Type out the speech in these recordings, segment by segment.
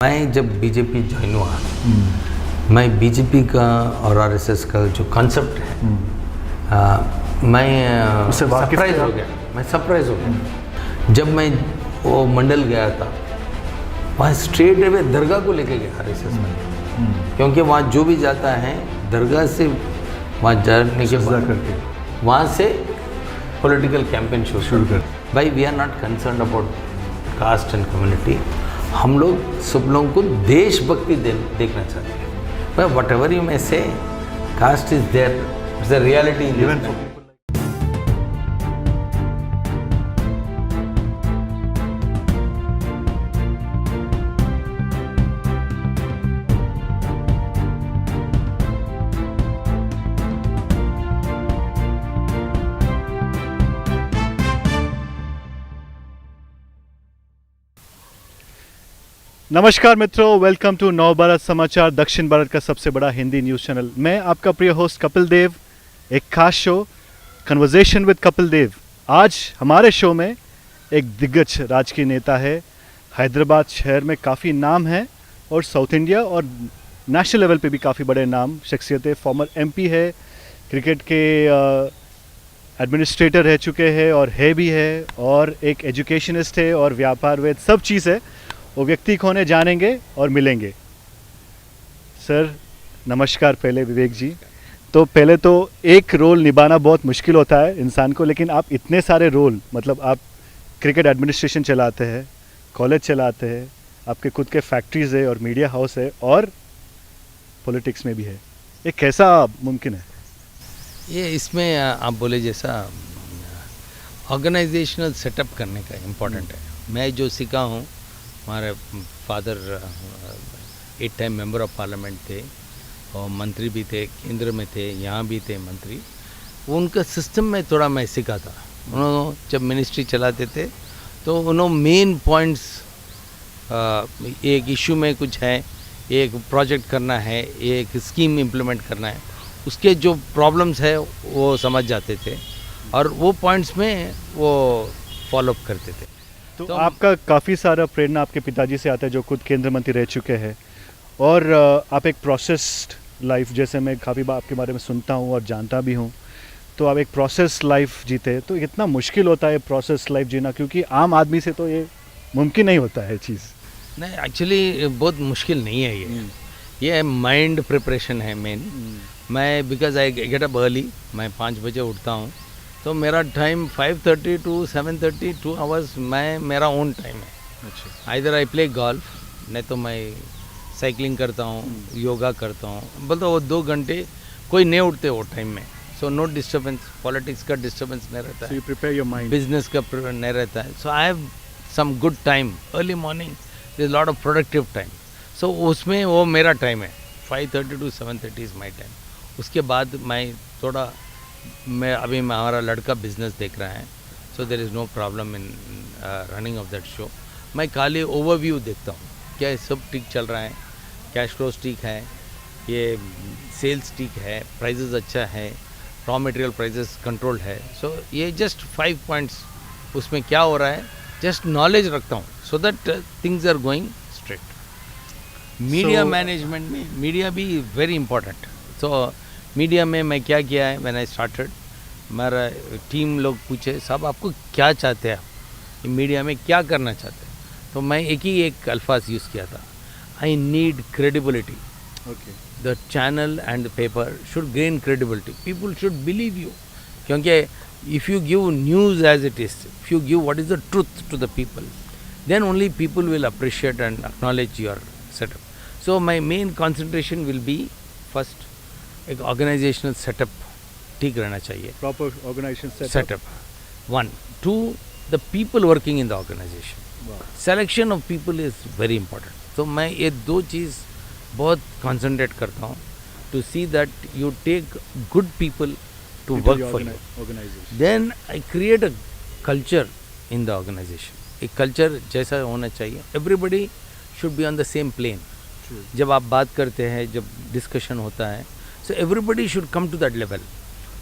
मैं जब BJP join हुआ, मैं बीजेपी का और आरएसएस का जो कॉन्सेप्ट है, मैं सरप्राइज हो गया। जब मैं वो मंडल गया था, वहाँ स्ट्रेट अवे दरगाह को लेके गया आरएसएस में, क्योंकि वहाँ जो भी जाता है दरगाह से वहाँ जाने के बाद वहाँ से पॉलिटिकल कैंपेन शुरू कर। भाई we are not concern about caste and community, हम लोग सब लोगों को देशभक्ति देखना चाहते हैं। But whatever you may say, caste is there, it's the reality in नमस्कार मित्रों, वेलकम टू नव भारत समाचार, दक्षिण भारत का सबसे बड़ा हिंदी न्यूज़ चैनल। मैं आपका प्रिय होस्ट कपिल देव। एक खास शो कन्वर्सेशन विद कपिल देव। आज हमारे शो में एक दिग्गज राजकीय नेता है। हैदराबाद शहर में काफ़ी नाम है और साउथ इंडिया और नेशनल लेवल पे भी काफ़ी बड़े नाम शख्सियत है। फॉर्मर एमपी है, क्रिकेट के एडमिनिस्ट्रेटर रह चुके हैं और है भी है, और एक एजुकेशनिस्ट है और व्यापारवेद, सब चीज़ है। वो व्यक्ति कौन है जानेंगे और मिलेंगे। सर नमस्कार। पहले विवेक जी, तो पहले तो एक रोल निभाना बहुत मुश्किल होता है इंसान को, लेकिन आप इतने सारे रोल, मतलब आप क्रिकेट एडमिनिस्ट्रेशन चलाते हैं, कॉलेज चलाते हैं, आपके खुद के फैक्ट्रीज़ है और मीडिया हाउस है, और पॉलिटिक्स में भी है। ये कैसा मुमकिन है? ये इसमें आप बोले जैसा ऑर्गेनाइजेशनल सेटअप करने का इम्पोर्टेंट है। मैं जो सीखा हूँ, हमारे father 8 time member of parliament थे और मंत्री भी थे, केंद्र में थे, यहाँ भी थे मंत्री। उनका सिस्टम में थोड़ा मैं सीखा था। उन्होंने जब मिनिस्ट्री चलाते थे तो उन्होंने मेन पॉइंट्स, एक इशू में कुछ है, एक प्रोजेक्ट करना है, एक स्कीम इम्प्लीमेंट करना है, उसके जो प्रॉब्लम्स है वो समझ जाते थे और वो पॉइंट्स में वो फॉलोअप करते थे। तो आपका काफ़ी सारा प्रेरणा आपके पिताजी से आता है जो खुद केंद्र मंत्री रह चुके हैं, और आप एक प्रोसेस्ड लाइफ, जैसे मैं काफ़ी बार आपके बारे में सुनता हूँ और जानता भी हूँ, तो आप एक प्रोसेस लाइफ जीते। तो कितना मुश्किल होता है प्रोसेस लाइफ जीना, क्योंकि आम आदमी से तो ये मुमकिन नहीं होता है चीज़। नहीं, एक्चुअली बहुत मुश्किल नहीं है ये माइंड प्रिपरेशन है मेन। मैं because I get up early, मैं 5 बजे उठता हूँ, तो मेरा टाइम 5:30 टू 7:30, 2 आवर्स मेरा ओन टाइम है। अच्छा। आइदर आई प्ले गोल्फ, नहीं तो मैं साइकिलिंग करता हूँ, योगा करता हूँ। बोलते वो 2 घंटे कोई नहीं उठते वो टाइम में, सो नो डिस्टर्बेंस, पॉलिटिक्स का डिस्टर्बेंस नहीं रहता है, you prepare your mind, business का नहीं रहता है। So I have some good time, early morning there is lot of productive time. So उसमें वो मेरा टाइम है, 5:30 टू 7:30 इज़ माई टाइम। उसके बाद अभी हमारा लड़का बिजनेस देख रहा है, so there is no problem in running of that show. मैं खाली ओवरव्यू देखता हूँ, क्या ये सब ठीक चल रहा है, कैश फ्लोज ठीक है, ये सेल्स ठीक है, प्राइजेस अच्छा है, रॉ मटेरियल प्राइजेस कंट्रोल्ड है। सो ये जस्ट 5 पॉइंट्स, उसमें क्या हो रहा है जस्ट नॉलेज रखता हूँ, so that things are going straight. Media management में मीडिया भी वेरी इंपॉर्टेंट। सो मीडिया में मैं क्या किया है, व्हेन आई स्टार्टेड, मेरा टीम लोग पूछे साहब आपको क्या चाहते हैं, आप मीडिया में क्या करना चाहते हैं, तो मैं एक अल्फाज यूज़ किया था, I need credibility. Okay, the channel and the paper should gain credibility, people should believe you, क्योंकि if you give news as it is, if you give what is the truth to the people, then only people will appreciate and acknowledge your setup. So my main concentration will be, first एक organisational setup ठीक रहना चाहिए, proper organisation setup 1, 2 the people working in the organisation, selection of people is very important. तो मैं ये 2 चीज़ बहुत concentrate करता हूँ, to see that you take good people to work for you, then I create a culture in the organisation. एक culture जैसा होना चाहिए, everybody should be on the same plane. जब आप बात करते हैं, जब डिस्कशन होता है, so everybody should come to that level.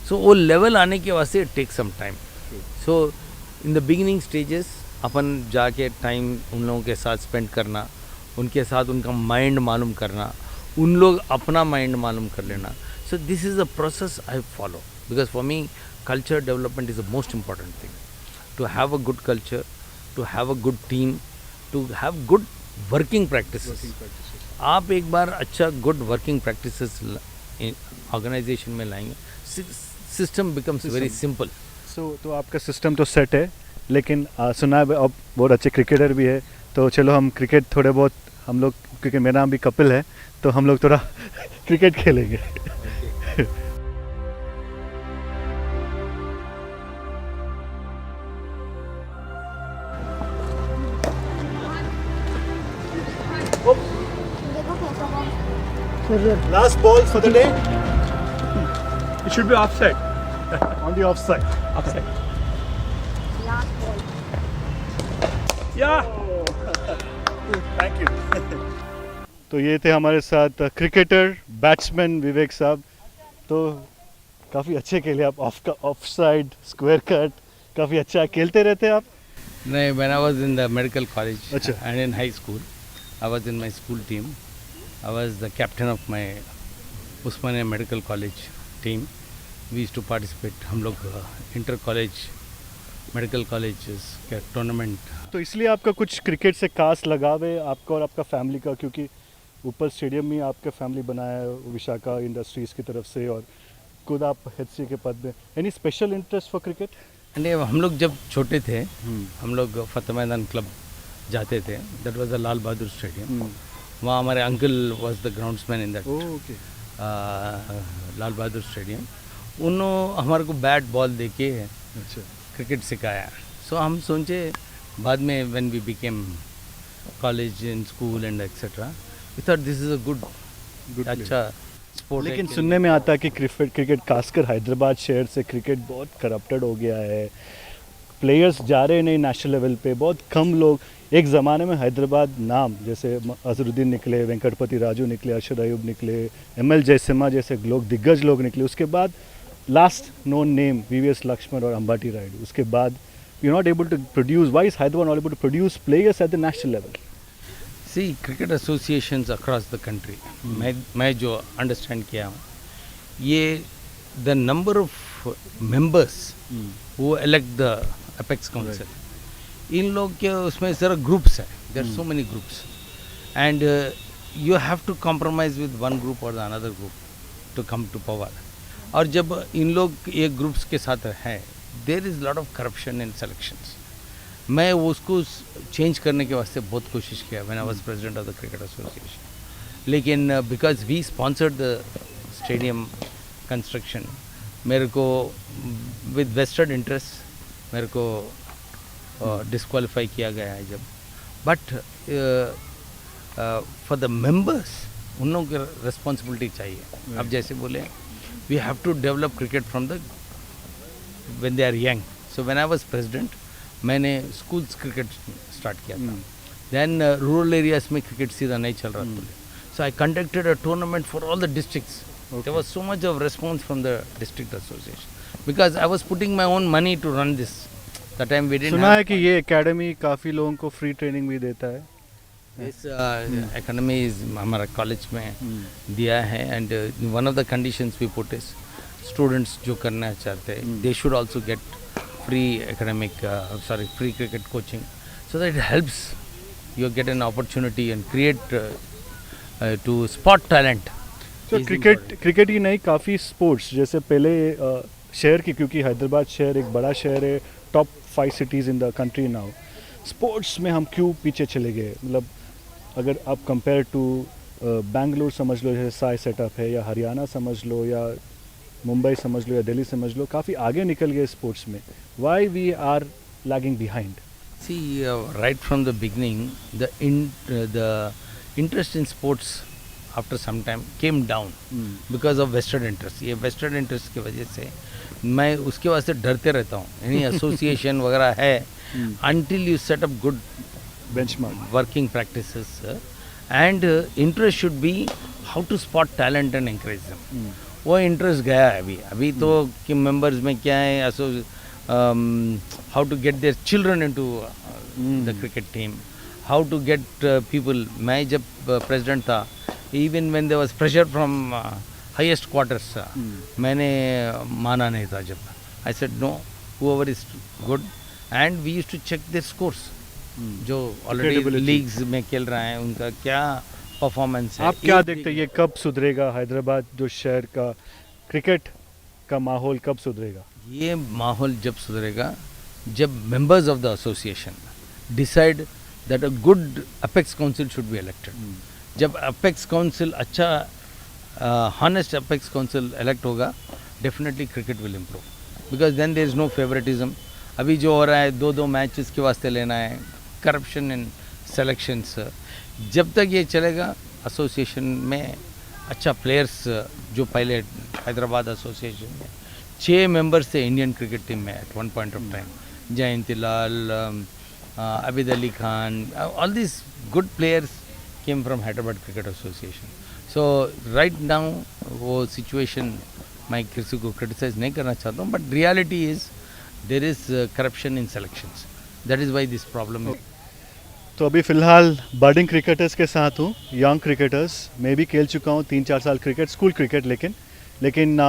So वो लेवल आने के वास्ते take some time. So in the beginning stages अपन जाके टाइम उन लोगों के साथ स्पेंड करना, उनके साथ उनका माइंड मालूम करना, उन लोग अपना माइंड मालूम कर लेना. So this is a process I follow, because for me culture development is the most important thing. To have a good culture, to have a good team, to have good working practices. आप एक बार अच्छा good working practices organisation में लाएंगे, system becomes very simple. तो आपका system तो set है, लेकिन सुना है आप बहुत अच्छे क्रिकेटर भी है, तो चलो हम क्रिकेट थोड़े बहुत हम लोग, क्योंकि मेरा नाम भी कपिल है, तो हम लोग थोड़ा क्रिकेट खेलेंगे. Last ball for the day. It should be offside. On the offside. Offside. Last ball. Yeah. Thank you. तो ये थे हमारे साथ क्रिकेटर बैट्समैन विवेक साहब. तो काफ़ी अच्छे खेले आप, ऑफ साइड, स्क्वायर कट, काफ़ी अच्छा खेलते रहते आप. नहीं, when I was in the medical college अच्छा. and in high school, I was in my school team. I was the captain of my Usmania Medical College team. We used to participate. हम लोग inter college medical colleges का tournament. तो इसलिए आपका कुछ cricket से खास लगाव है आपका और आपका फैमिली का, क्योंकि ऊपर स्टेडियम में आपका फैमिली बनाया है विशाखा इंडस्ट्रीज़ की तरफ से, और खुद आप हेड के पद में. Any special interest for cricket? नहीं, हम लोग जब छोटे थे हम लोग फतेह मैदान क्लब जाते थे. That was the Lal Bahadur stadium. वहाँ हमारे uncle was the groundsman in that okay. Lal Bahadur stadium. उन्होंने हमारे को बैट बॉल दे के अच्छा. क्रिकेट सिखाया. सो हम सोचे बाद में when we became college in school and etcetera, we thought this is a good अच्छा स्पोर्ट. लेकिन सुनने में आता है कि क्रिकेट खासकर हैदराबाद शहर से क्रिकेट बहुत करप्टेड हो गया है. प्लेयर्स जा रहे नहीं नेशनल लेवल पे, बहुत कम लोग. एक ज़माने में हैदराबाद नाम जैसे अजहरुद्दीन निकले, वेंकटपति राजू निकले, अरशद अयूब निकले, एमएल जयसिम्हा जैसे लोग, दिग्गज लोग निकले. उसके बाद last known name VVS Laxman और अंबाटी रायडू. उसके बाद you not able to produce. Why is Hyderabad not able to produce players at the national level? See cricket associations across the country, मैं जो अंडरस्टैंड किया हूँ, ये द नंबर ऑफ मेंबर्स वो elect the apex council, इन लोग के उसमें सारा ग्रुप्स है. There are so many groups and you have to compromise with one group और the another group to come to power. और जब इन लोग एक ग्रुप्स के साथ हैं, there is lot of corruption in selections. मैं उसको चेंज करने के वास्ते बहुत कोशिश किया when I was president of the cricket association. लेकिन because we sponsored the stadium construction, मेरे को विद वेस्टेड इंटरेस्ट मेरे को डिस्क्वालीफाई किया गया है जब. बट फॉर द मेंबर्स उन लोगों की रिस्पॉन्सिबिलिटी चाहिए. अब जैसे बोले we have to develop cricket from the when they are young. So when I was president मैंने स्कूल्स क्रिकेट स्टार्ट किया था. देन रूरल एरियाज में क्रिकेट सीधा नहीं चल रहा था. So I conducted a tournament for all the districts. There was so much of response from the district association because I was putting my own money to run this. That time we didn't. सुना है कि ये academy काफ़ी लोगों को free training भी देता है. इस एकेडमी हमारा कॉलेज में दिया है and one of the conditions we put is students जो करना चाहते हैं they should also get free academic free cricket coaching, so that it helps you get an opportunity and create to spot talent. तो cricket ही नहीं, काफ़ी sports जैसे पहले शहर की, क्योंकि हैदराबाद शहर एक बड़ा शहर है, top 5 cities in the country now. Sports में हम क्यों पीछे चले गए? मतलब अगर आप कंपेयर टू बेंगलुरु समझ लो, जैसे साई सेटअप है, या हरियाणा समझ लो, या मुंबई समझ लो, या दिल्ली समझ लो, काफ़ी आगे निकल गए स्पोर्ट्स में. Why we are lagging behind? See, right from the beginning, the interest in sports after some time came down because of vested interest. ये vested interest की वजह से मैं उसके वास्ते डरते रहता हूँ. यानी एसोसिएशन वगैरह है, until you set up good benchmark working practices and interest should be how to spot talent and encourage them. वो इंटरेस्ट गया है अभी तो कि मेंबर्स में क्या है, how to get their children into the cricket team, how to get people. मैं जब president था, even when there was pressure from highest quarters, मैंने माना नहीं था जब. I said no, whoever is good, and we used to check their scores. जो already Credibility. Leagues में खेल रहे हैं उनका क्या परफॉर्मेंस है. आप क्या एक देखते हैं ये कब सुधरेगा हैदराबाद जो शहर का क्रिकेट का माहौल कब सुधरेगा? ये माहौल जब सुधरेगा जब members of the association decide that a good apex council should be elected. जब अपेक्स काउंसिल अच्छा हॉनेस्ट अपेक्स काउंसिल इलेक्ट होगा, definitely cricket will improve, because then there is no favouritism. अभी जो हो रहा है 2-2 मैचेस के वास्ते लेना है, करप्शन इन सेलेक्शंस, जब तक ये चलेगा एसोसिएशन में अच्छा प्लेयर्स. जो पहले हैदराबाद एसोसिएशन में 6 मेंबर्स थे इंडियन क्रिकेट टीम में at one point of time. Jayanti Lal, Abid Ali Khan, all this good players came from Hyderabad cricket association. So right now वो सिचुएशन मैं किसी को क्रिटिसाइज नहीं करना चाहता हूँ, but reality is there is corruption in selections. That is why this problem is. तो अभी फ़िलहाल बर्डिंग क्रिकेटर्स के साथ हूँ, यंग क्रिकेटर्स. मैं भी खेल चुका हूँ 3-4 साल क्रिकेट, स्कूल क्रिकेट. लेकिन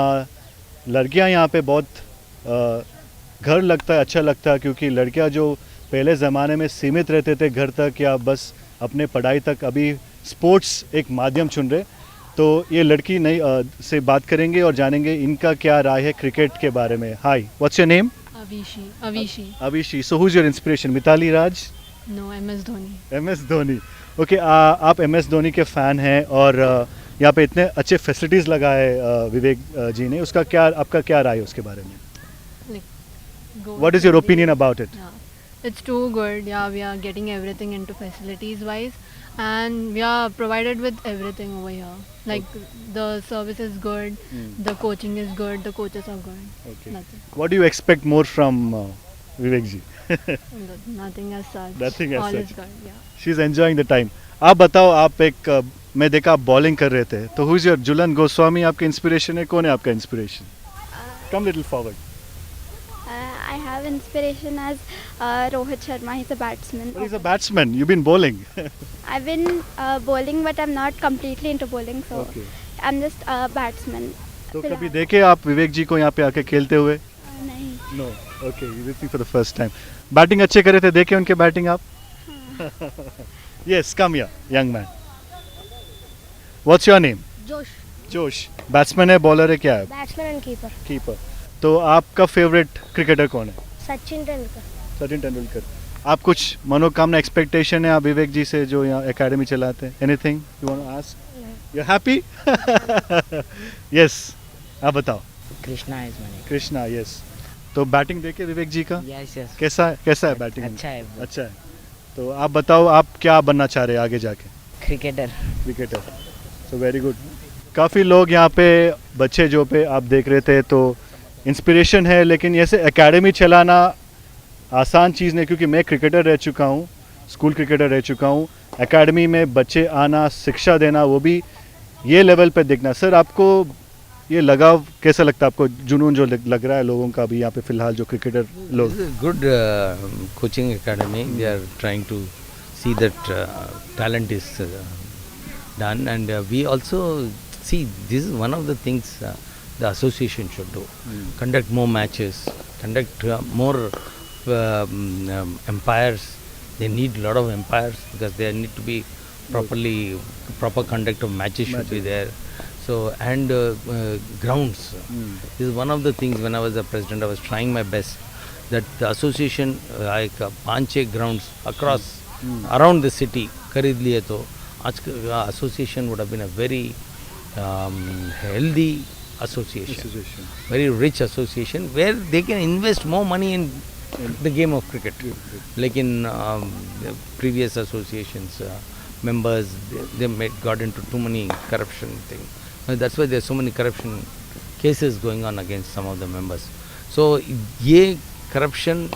लड़कियाँ यहाँ पे बहुत घर लगता है, अच्छा लगता है, क्योंकि लड़कियाँ जो पहले ज़माने में सीमित रहते थे घर तक या बस अपने पढ़ाई तक, अभी स्पोर्ट्स एक माध्यम चुन रहे. तो ये लड़की नई से बात करेंगे और जानेंगे इनका क्या राय है क्रिकेट के बारे में. Hi, what's your name? Avishi. Avishi. So who is your inspiration? Mithali Raj? No, MS Dhoni. MS Dhoni. Okay, आप MS धोनी के फ़ैन हैं और यहाँ पे इतने अच्छे फैसिलिटीज़ लगाए विवेक जी ने, उसका क्या, आपका क्या राय है उसके बारे में? Like, go what is your opinion about it? Yeah, it's too good. Yeah, we are getting everything into facilities wise, and we are provided with everything over here. Like the service is good, the coaching is good, the coaches are good. Okay. Nothing, what do you expect more from Vivek ji? nothing as such. Nothing as All such. is good. Yeah. She is enjoying the time. आप बताओ, आप एक मैं देखा आप bowling कर रहे थे, तो हु इज़ योर जुलन गोस्वामी आपका इंस्पिरेशन है? कौन है आपका inspiration? Come little forward. I have inspiration as Rohit Sharma. He's a batsman. But he's a batsman. You've been bowling. I've been bowling, but I'm not completely into bowling, so Okay. I'm just a batsman. तो फिलहाल। कभी देखे आप विवेक जी को यहाँ पे आके खेलते हुए? नहीं. No. Okay, you visiting for the first time. Batting अच्छे करे थे, देखे उनके बैटिंग आप? Yes, come here young man. What's your name? Josh. Josh. Batsman है, बॉलर है, क्या है? Batsman and keeper. कीपर. तो आपका फेवरेट क्रिकेटर कौन है? सचिन तेंदुलकर. सचिन तेंदुलकर. आप कुछ मनोकामना, एक्सपेक्टेशन है आप विवेक जी से जो यहाँ एकेडमी चलाते हैं? Anything you want to ask? You are happy? Yes, आप बताओ. Krishna is my name. Krishna. Yes. तो बैटिंग देखे विवेक जी का? Yes yes. कैसा है बैटिंग? अच्छा है वो. अच्छा है. तो आप बताओ, आप क्या बनना चाह रहे हैं आगे जाके? Cricketer. Cricketer. So very good. काफ़ी लोग यहाँ पे बच्चे जो पे आप देख रहे थे, तो इंस्पिरेशन है, लेकिन ऐसे एकेडमी चलाना आसान चीज़ नहीं, क्योंकि मैं क्रिकेटर रह चुका हूँ, स्कूल क्रिकेटर रह चुका हूँ. एकेडमी में बच्चे आना, शिक्षा देना, वो भी ये लेवल पे देखना. सर, आपको ये लगाव कैसा लगता है? आपको जुनून जो लग रहा है लोगों का अभी यहाँ पे फिलहाल जो क्रिकेटर लोग? This is a good coaching academy. They are trying to see that talent is done, and we also see this is one of the things the association should do. Conduct more matches, conduct more umpires. They need a lot of umpires because there need to be proper conduct of matches should be there. So, and grounds. This is one of the things. When I was the president, I was trying my best that the association like 5-6 grounds across around the city खरीद लिए, तो आज association would have been a very healthy association, very rich association where they can invest more money in the game of cricket. लेकिन previous associations members they got into too many corruption things. That's why there's so many corruption cases going on against some of the members. So ये corruption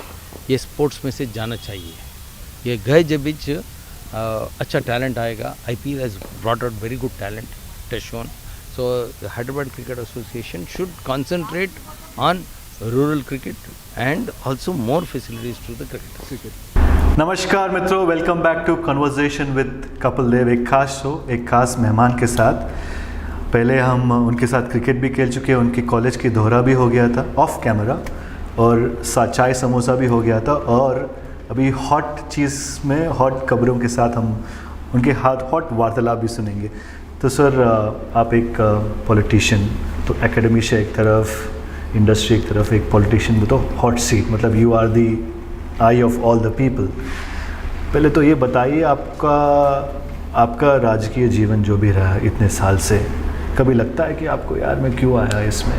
ये sports में से जाना चाहिए. ये गए जब बीच अच्छा talent आएगा. IPL has brought out very good talent. It has shown. So the Hyderabad Cricket Association should concentrate on rural cricket and also more facilities to the cricket. नमस्कार मित्रों, welcome back to conversation with Kapil Dev. एक खास show, एक खास मेहमान के साथ। पहले हम उनके साथ क्रिकेट भी खेल चुके हैं, उनकी कॉलेज की दोहरा भी हो गया था ऑफ कैमरा, और चाय समोसा भी हो गया था, और अभी हॉट चीज़ में हॉट खबरों के साथ हम उनके हाथ हॉट वार्तालाप भी सुनेंगे। तो सर, आप एक पॉलिटिशियन, तो एकेडमी से एक तरफ, इंडस्ट्री एक तरफ, एक पॉलिटिशियन बताओ, हॉट सीट, मतलब you are the eye of all the people. पहले तो ये बताइए, आपका राजकीय जीवन जो भी रहा इतने साल से, कभी लगता है कि आपको यार मैं क्यों आया इसमें?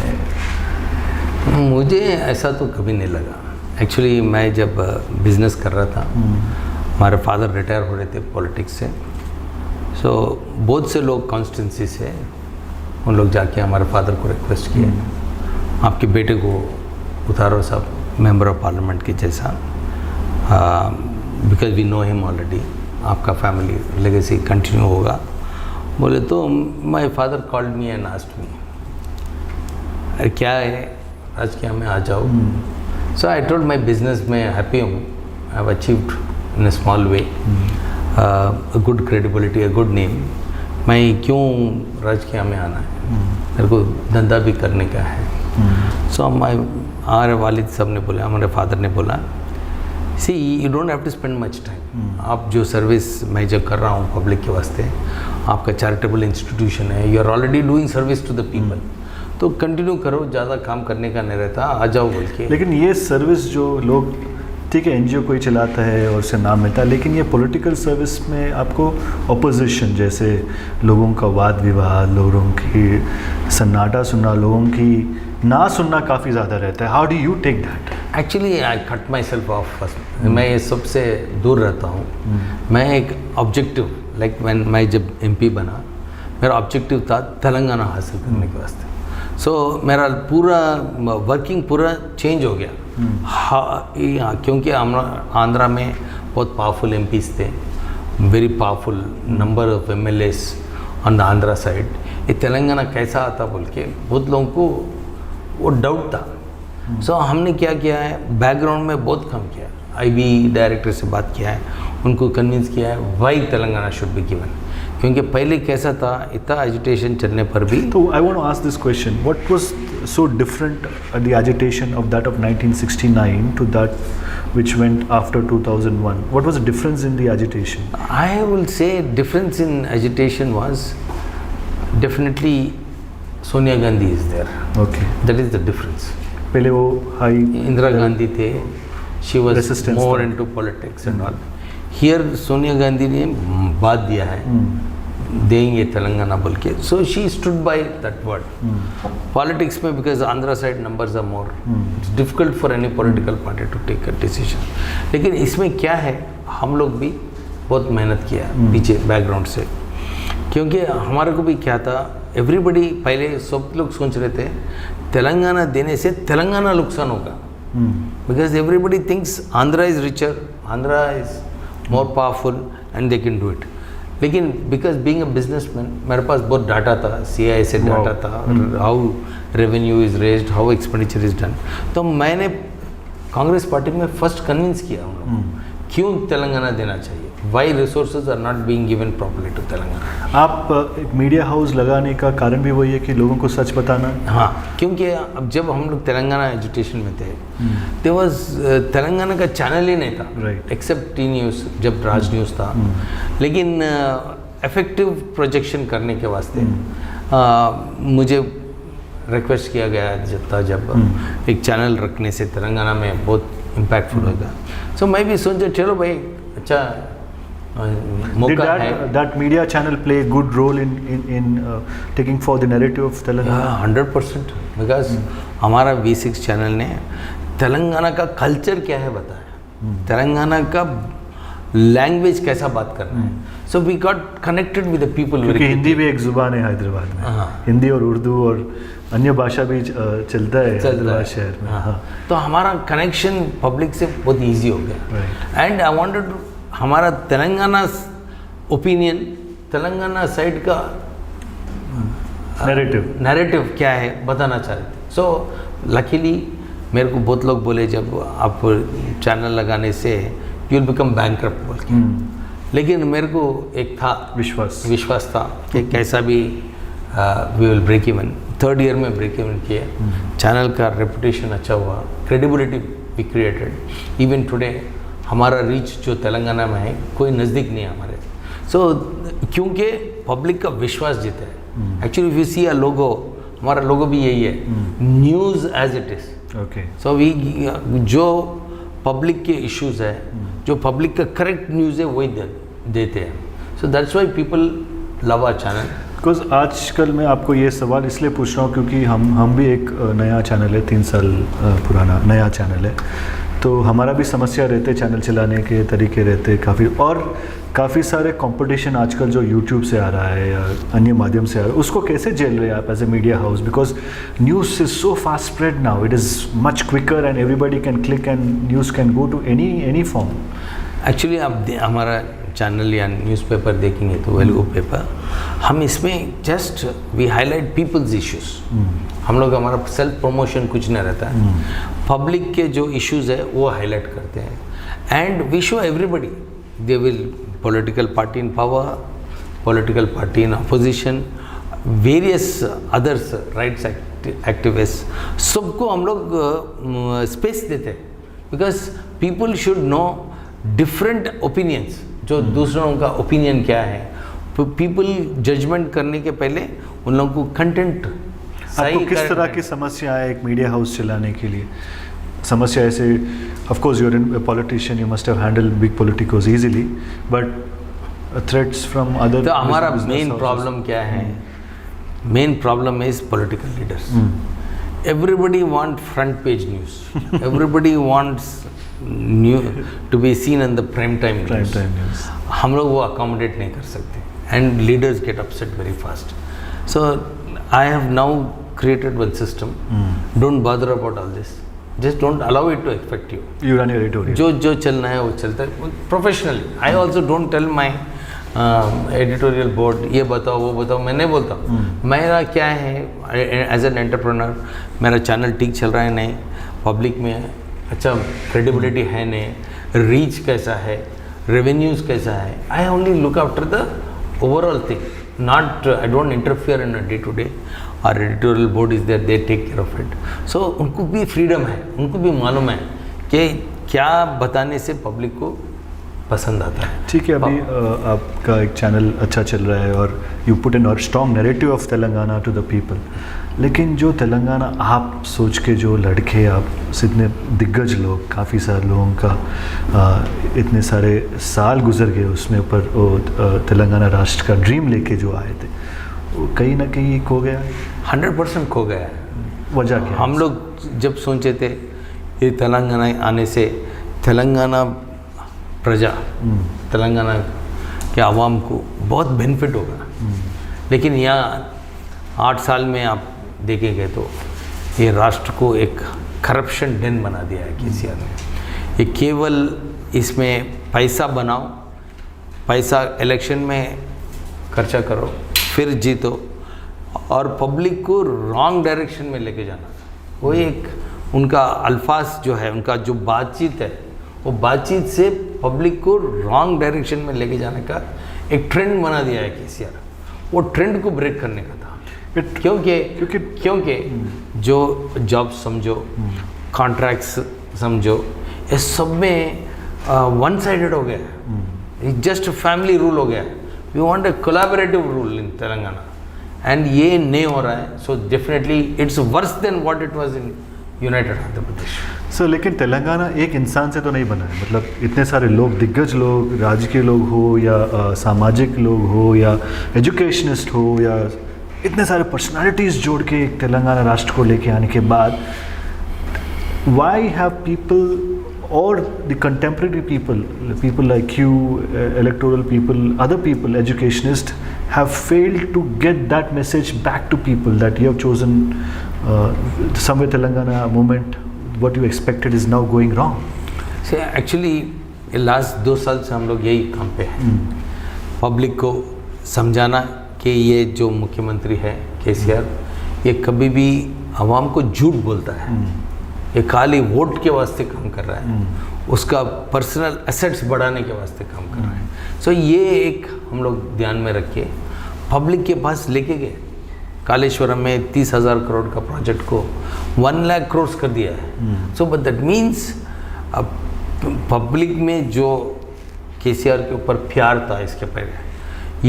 मुझे ऐसा तो कभी नहीं लगा। एक्चुअली मैं जब बिज़नेस कर रहा था, हमारे फादर रिटायर हो रहे थे पॉलिटिक्स से, सो बहुत से लोग कॉन्स्टिट्यूंसी से, उन लोग जाके हमारे फादर को रिक्वेस्ट किए, आपके बेटे को उतारो साहब मेंबर ऑफ पार्लियामेंट के जैसा, because we know him already, आपका फैमिली लेगेसी कंटिन्यू होगा। बोले तो my father called me and asked me, अरे क्या है राजकीय में आ जाओ। So I told my business में हैप्पी हूँ, I have achieved in a small way a good credibility, a good name, मैं क्यों राजकीय में आना है, मेरे को धंधा भी करने का है। सो हमारे वालिद साहब ने बोला, हमारे फादर ने बोला, see you don't have to spend much time, आप जो सर्विस मैं जो कर रहा हूँ पब्लिक के वास्ते, आपका चैरिटेबल इंस्टीट्यूशन है, you are already doing service to the people, तो कंटिन्यू करो, ज़्यादा काम करने का नहीं रहता, आ जाओ बोल के। लेकिन ये सर्विस जो लोग, ठीक है एनजीओ कोई चलाता है और उसे नाम मिलता है, लेकिन ये पॉलिटिकल सर्विस में आपको अपोजिशन, जैसे लोगों का वाद विवाद, लोगों की सन्नाटा सुनना, लोगों की ना सुनना काफ़ी ज़्यादा रहता है। How do you take that? Actually I cut myself off first, मैं ये सबसे दूर रहता हूँ। मैं एक ऑब्जेक्टिव, लाइक मैं जब MP बना, मेरा ऑब्जेक्टिव था तेलंगाना हासिल करने के वास्ते। सो मेरा पूरा वर्किंग पूरा चेंज हो गया। हाँ, क्योंकि आंध्रा में बहुत पावरफुल MPs थे, very powerful number of MLAs on the Andhra side. ये तेलंगाना कैसा आता बोल के बहुत लोगों को वो डाउट था। सो हमने क्या किया है, बैकग्राउंड में बहुत काम किया, IB डायरेक्टर से बात किया है, उनको कन्विंस किया है why Telangana should be given, क्योंकि पहले कैसा था, इतना एजिटेशन चलने पर भी। तो I want to ask this question, what was so different the agitation of that of 1969 to that which went after 2001? What was the difference in the agitation? I will say difference in agitation was definitely Sonia Gandhi is there. Okay. That is the difference. पहले वो high Indira Gandhi थे, she was Resistance more था। into politics and all. Here Sonia Gandhi ने बात दिया है, देंगे तेलंगाना बोल के, so she stood by that word. Politics में because Andhra side numbers are more, it's difficult for any political party to take a decision. लेकिन इसमें क्या है, हम लोग भी बहुत मेहनत किया पीछे बैकग्राउंड से, क्योंकि हमारे को भी क्या था, एवरीबडी पहले सब लोग सोच रहे थे तेलंगाना देने से तेलंगाना नुकसान होगा, because everybody thinks Andhra is richer, Andhra is more powerful and they can do it. लेकिन बिकॉज बीइंग अ बिजनेसमैन मेरे पास बहुत डाटा था, CI से डाटा था, how revenue is raised, how expenditure is done. तो मैंने कांग्रेस पार्टी में फर्स्ट कन्विंस किया हम लोग क्यों तेलंगाना देना चाहिए, why resources are not being given properly to Telangana. आप एक मीडिया हाउस लगाने का कारण भी वही है कि लोगों को सच बताना? हाँ, क्योंकि अब जब हम लोग तेलंगाना एजुटेशन में थे, देयर वाज तेलंगाना का चैनल ही नहीं था, Right. एक्सेप्ट T न्यूज़ जब राज न्यूज़ था। लेकिन इफेक्टिव प्रोजेक्शन करने के वास्ते मुझे रिक्वेस्ट किया गया जब एक चैनल रखने से तेलंगाना में बहुत इम्पैक्टफुल होगा। सो मैं भी सोचा चलो भाई अच्छा Did मौका है। that media channel play a good role in taking for the narrative of Telangana? 100%, because हमारा V6 चैनल ने तेलंगाना का कल्चर क्या है बताया, तेलंगाना का लैंग्वेज कैसा बात करना है। So we got connected with the people. क्योंकि हिंदी भी एक जुबान है हैदराबाद में। हाँ। हिंदी और उर्दू और अन्य भाषा भी चलता है हैदराबाद शहर में। हाँ। तो हमारा कनेक्शन पब्लिक से बहुत इजी हो गया। एंड आई वांटेड हमारा तेलंगाना ओपिनियन, तेलंगाना साइड का नैरेटिव क्या है बताना चाह रहे थे। सो लकीली मेरे को बहुत लोग बोले जब आप चैनल लगाने से यू विल बिकम बैंकरप्ट बोल के। लेकिन मेरे को एक था विश्वास था कि कैसा भी we will break even. 3rd year में ब्रेक इवन किया, चैनल का रेपुटेशन अच्छा हुआ, credibility we created. Even today हमारा रीच जो तेलंगाना में है कोई नज़दीक नहीं है हमारे। सो क्योंकि पब्लिक का विश्वास जीता है। Actually if you see a logo, हमारा लोगो भी यही है, news as it is. Okay, so we जो पब्लिक के इश्यूज है, जो पब्लिक का करेक्ट न्यूज़ है वही देते हैं। So that's why people love our channel. Because आजकल मैं आपको ये सवाल इसलिए पूछ रहा हूँ क्योंकि हम भी एक नया चैनल है, 3 साल पुराना नया चैनल है, तो हमारा भी समस्या रहते चैनल चलाने के तरीके रहते काफ़ी, और काफ़ी सारे कंपटीशन आजकल जो यूट्यूब से आ रहा है या अन्य माध्यम से आ रहा है, उसको कैसे झेल रहे हैं आप as a media house? Because news is so fast spread now, it is much quicker and everybody can click and news can go to any form. Actually आप हमारा चैनल या न्यूज़पेपर देखेंगे तो वेलगो पेपर, हम इसमें just we highlight people's issues. हम लोग हमारा सेल्फ प्रमोशन कुछ नहीं रहता है, पब्लिक के जो इश्यूज़ है वो हाईलाइट करते हैं and we show everybody they will political party in power, political party in opposition, various others rights activist, सबको हम लोग स्पेस देते हैं because people should know different opinions, जो दूसरों का ओपिनियन क्या है। पीपल जजमेंट करने के पहले उन लोगों को कंटेंट आपको किस तरह की समस्या है एक मीडिया हाउस चलाने के लिए? समस्या ऐसे, of course you are in politician, you must have handle big politicals easily, but threats from other. तो हमारा मेन प्रॉब्लम क्या है? Main problem is political leaders. Everybody want front page news, everybody wants new to be seen in the prime time news. हम लोग वो accommodate नहीं कर सकते and leaders get upset very fast. So I have now created one system. Don't bother about all this. Just don't allow it to affect you. You run your editorial. जो चलना है वो चलता है professionally. I also don't tell my editorial board ये बताओ वो बताओ, मैं नहीं बोलता। मेरा क्या है एज एन एंटरप्रेन्योर, मेरा चैनल ठीक चल रहा है नहीं, पब्लिक में अच्छा क्रेडिबिलिटी है नहीं, रीच कैसा है, रेवेन्यूज कैसा है। I only look after the overall thing, not I don't interfere in a day to day. Our editorial board is there, they take care of it. So उनको भी फ्रीडम है, उनको भी मालूम है कि क्या बताने से पब्लिक को पसंद आता है। ठीक है, अभी आपका एक चैनल अच्छा चल रहा है और यू पुट एन और strong narrative of Telangana to the people, लेकिन जो तेलंगाना आप सोच के जो लड़के, आप इतने दिग्गज लोग, काफ़ी सारे लोगों का इतने सारे साल गुजर गए उसमें ऊपर तेलंगाना राष्ट्र का ड्रीम लेके जो आए थे, वो कहीं ना कहीं खो गया। 100% खो गया है। वजह क्या? हम लोग जब सोचे थे ये तेलंगाना आने से तेलंगाना प्रजा, तेलंगाना के आवाम को बहुत बेनिफिट होगा, लेकिन यहाँ 8 साल में आप देखेंगे तो ये राष्ट्र को एक करप्शन डेन बना दिया है केसीआर ने। ये केवल इसमें पैसा बनाओ, पैसा इलेक्शन में खर्चा करो, फिर जीतो, और पब्लिक को रॉन्ग डायरेक्शन में लेके जाना। वो एक उनका अल्फाज जो है, उनका जो बातचीत है, वो बातचीत से पब्लिक को रॉन्ग डायरेक्शन में लेके जाने का एक ट्रेंड बना दिया है केसीआर। वो ट्रेंड को ब्रेक करने का था, क्योंकि जो जॉब समझो, कॉन्ट्रैक्ट्स समझो, ये सब में वन साइडेड हो गया, जस्ट फैमिली रूल हो गया। We want a collaborative rule in Telangana and ये नहीं हो रहा है। So definitely it's worse than what it was in united Andhra Pradesh. Sir, लेकिन तेलंगाना एक इंसान से तो नहीं बना है, मतलब इतने सारे लोग, दिग्गज लोग, राजकीय लोग हो या सामाजिक लोग हो या एजुकेशनिस्ट हो या इतने सारे पर्सनालिटीज़ जोड़ के एक तेलंगाना राष्ट्र को लेके आने के बाद, वाई हैव पीपल और the contemporary people like you, electoral people, other people, educationists, have failed to get that message back to people that you have chosen somewhere Telangana movement, what you expected is now going wrong? See, actually last 2 साल से हम लोग यही काम पे हैं, public को समझाना कि ये जो मुख्यमंत्री है केसीआर, ये कभी भी आवाम को झूठ बोलता है, ये खाली वोट के वास्ते काम कर रहा है, उसका पर्सनल एसेट्स बढ़ाने के वास्ते काम कर रहा है। सो ये एक हम लोग ध्यान में रख के पब्लिक के पास लेके गए। कालेश्वरम में 30,000 करोड़ का प्रोजेक्ट को 1 लाख करोड़ कर दिया है। सो बट दैट मीन्स अब पब्लिक में जो केसीआर के ऊपर प्यार था इसके पहले,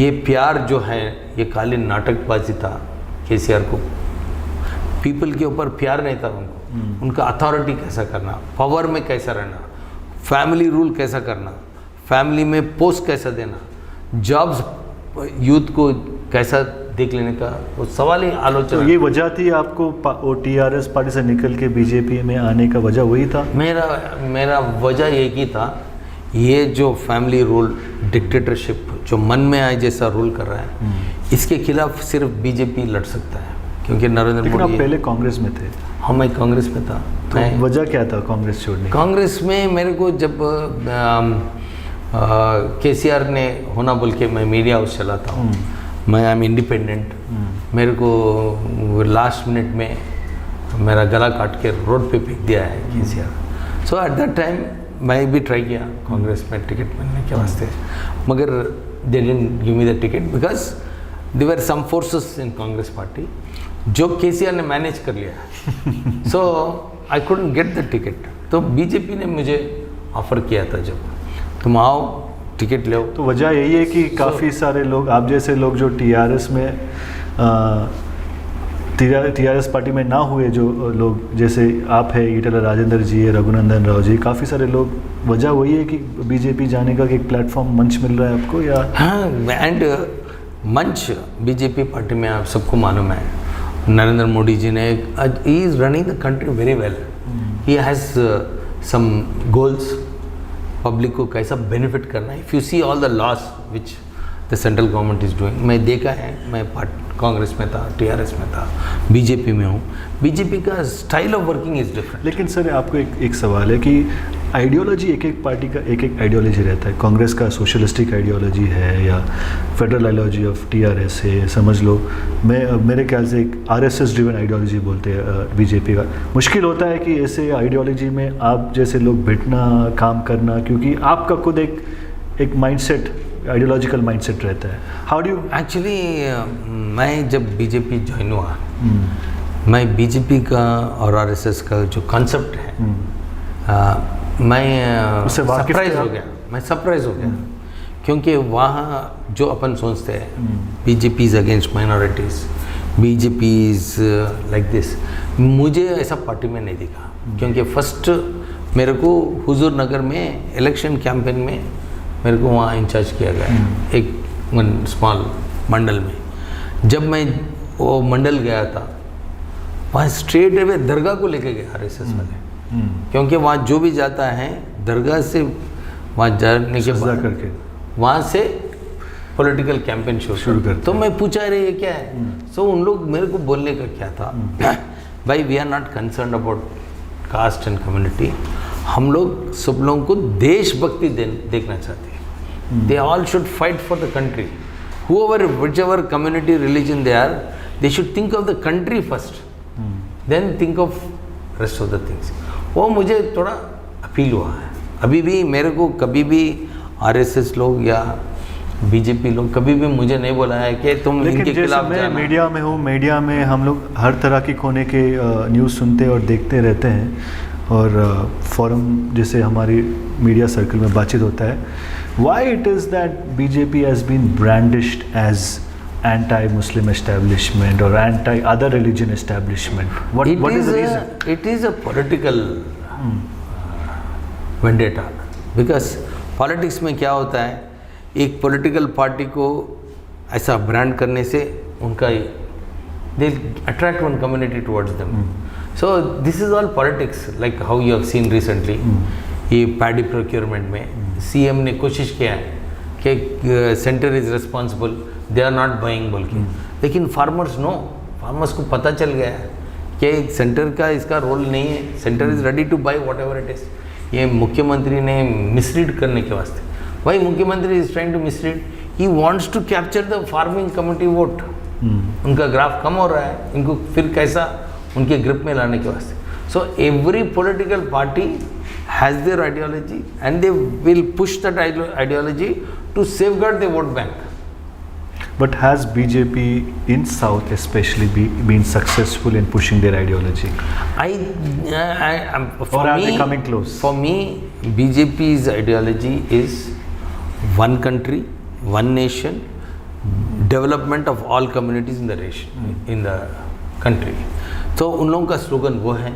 ये प्यार जो है ये खाली नाटकबाजी था। केसीआर को पीपल के ऊपर प्यार नहीं था उनको, उनका अथॉरिटी कैसा करना, पावर में कैसा रहना, फैमिली रूल कैसा करना, फैमिली में पोस्ट कैसा देना, जॉब्स यूथ को कैसा देख लेने का, वो सवाल ही आलोचना। तो ये वजह थी आपको टीआरएस पार्टी से निकल के बीजेपी में आने का वजह वही था? मेरा वजह एक ही था, ये जो फैमिली रूल डिक्टेटरशिप जो मन में आए जैसा रूल कर रहा है, इसके खिलाफ सिर्फ बीजेपी लड़ सकता है, क्योंकि नरेंद्र मोदी। आप पहले कांग्रेस में थे? हाँ, मैं कांग्रेस में था। तो वजह क्या था कांग्रेस छोड़ने की? कांग्रेस में मेरे को जब केसीआर ने होना बोल के मैं मीडिया हाउस चलाता हूँ, मैं आई एम इंडिपेंडेंट, मेरे को लास्ट मिनट में मेरा गला काट के रोड पे फेंक दिया है केसीआर। सो एट दैट टाइम मैं भी ट्राई किया कांग्रेस में टिकट मिलने के वास्ते, मगर they didn't give me the ticket because there were some forces in Congress party जो केसीआर ने मैनेज कर लिया। So I couldn't get the ticket. तो बीजेपी ने मुझे ऑफर किया था, जब तुम आओ टिकट ले। तो वजह यही है कि काफ़ी सारे लोग, आप जैसे लोग जो टीआरएस पार्टी में ना हुए, जो लोग जैसे आप है, ईटला राजेंद्र जी है, रघुनंदन राव जी, काफ़ी सारे लोग, वजह वही है कि बीजेपी जाने का एक प्लेटफॉर्म मंच मिल रहा है आपको? या हाँ, एंड मंच बीजेपी पार्टी में आप सबको मालूम है, नरेंद्र मोदी जी ने he is running the country very well, he has some goals, public को कैसा बेनिफिट करना है। If you see all the laws which the central government is doing, मैं देखा है, मैं कांग्रेस में था, टीआरएस में था, बीजेपी में हूँ। बीजेपी का style of working is different. लेकिन सर आपको एक सवाल है कि आइडियोलॉजी, एक पार्टी का एक आइडियोलॉजी रहता है। कांग्रेस का सोशलिस्टिक आइडियोलॉजी है या फेडरल आइडियोलॉजी ऑफ टीआरएस है, समझ लो। मेरे ख्याल से एक आरएसएस ड्रिवन आइडियोलॉजी बोलते हैं बीजेपी का। मुश्किल होता है कि ऐसे आइडियोलॉजी में आप जैसे लोग बैठना, काम करना, क्योंकि आपका खुद एक माइंडसेट, आइडियोलॉजिकल माइंडसेट रहता है। How do you? एक्चुअली मैं जब बीजेपी ज्वाइन हुआ, मैं बीजेपी का और आरएसएस का जो कॉन्सेप्ट है, मैं सरप्राइज हो गया, क्योंकि वहाँ जो अपन सोचते हैं BJP is against minorities, BJP is like this, मुझे ऐसा पार्टी में नहीं दिखा। क्योंकि फर्स्ट मेरे को हुजूर नगर में इलेक्शन कैंपेन में मेरे को वहाँ इंचार्ज किया गया, एक स्मॉल मंडल में। जब मैं वो मंडल गया था, वहाँ स्ट्रेट अवे दरगाह को लेके गए आरएसएस वाले, क्योंकि वहाँ जो भी जाता है दरगाह से वहाँ जाने के बाद करके वहाँ से पॉलिटिकल कैंपेन शुरू कर। तो मैं पूछा रही है क्या है, सो उन लोग मेरे को बोलने का क्या था, भाई we are not concern about caste and community, हम लोग सब लोगों को देशभक्ति देखना चाहते हैं। They all should fight for the country, whoever whichever community religion they are, they should think of the country first, then think of rest of the things। वो मुझे थोड़ा अपील हुआ है। अभी भी मेरे को कभी भी आरएसएस लोग या बीजेपी लोग कभी भी मुझे नहीं बोला है कि तुम इनके खिलाफ जाना। मैं मीडिया में हूँ, मीडिया में हम लोग हर तरह की कोने के न्यूज़ सुनते और देखते रहते हैं, और फोरम जैसे हमारी मीडिया सर्कल में बातचीत होता है। Why it is that BJP has been brandished as anti-Muslim establishment or anti-other religion establishment? What is the reason? It is a political vendetta, because politics में क्या होता है, एक political party को ऐसा brand करने से उनका they attract one community towards them. So this is all politics, like how you have seen recently. ये पैडी प्रोक्योरमेंट में सीएम ने कोशिश किया है कि centre is responsible, they are not buying बोल के, लेकिन फार्मर्स फार्मर्स को पता चल गया है कि सेंटर का इसका रोल नहीं है, centre is ready to buy whatever it is. ये मुख्यमंत्री ने मिसरीड करने के वास्ते, भाई मुख्यमंत्री is trying to misread, he wants to capture the farming community vote. उनका ग्राफ कम हो रहा है, इनको फिर कैसा उनके ग्रिप में लाने के वास्ते। So every political party has their ideology and they will push that ideology to safeguard their vote bank. But has BJP in South especially been successful in pushing their ideology? For Or are me, they coming close? For me, BJP's ideology is one country, one nation, development of all communities in the nation, in the country. तो उन लोगों का slogan वो है,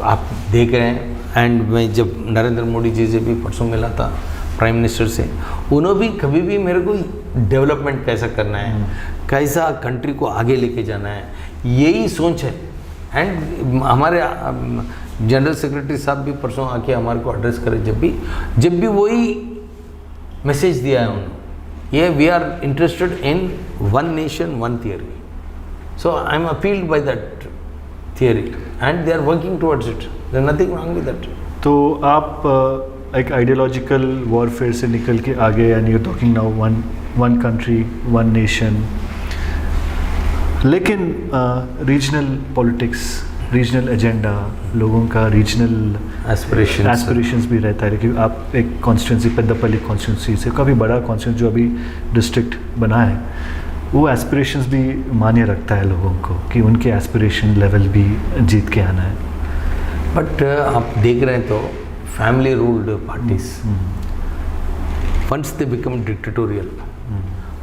आप देख रहे हैं. एंड मैं जब नरेंद्र मोदी जी से भी परसों मिला था प्राइम मिनिस्टर से, उन्होंने भी कभी भी मेरे को डेवलपमेंट कैसा करना है, कैसा कंट्री को आगे लेके जाना है, यही सोच है. एंड हमारे जनरल सेक्रेटरी साहब भी परसों आके हमारे को एड्रेस करे, जब भी वही मैसेज दिया है उन्होंने, ये we are interested in one nation one theory. So I am appealed by that theory and they are working towards it. There is nothing wrong with that. तो आप एक आइडियोलॉजिकल वॉरफेयर से निकल के आगे, and you talking now one country one nation, लेकिन regional politics, regional agenda, लोगों का रीजनल एस्पिरेशंस भी रहता है. लेकिन आप एक कॉन्स्टिट्यूंसी, पेद्दापल्ली कॉन्स्टिट्यूंसी से काफ़ी बड़ा कॉन्स्टिट्यूंसी जो अभी डिस्ट्रिक्ट बना है, वो एस्पिरेशंस भी मान्य रखता है लोगों को कि उनके एस्पिरेशन लेवल भी जीत के आना है. बट आप देख रहे हैं तो family ruled parties, once they become dictatorial,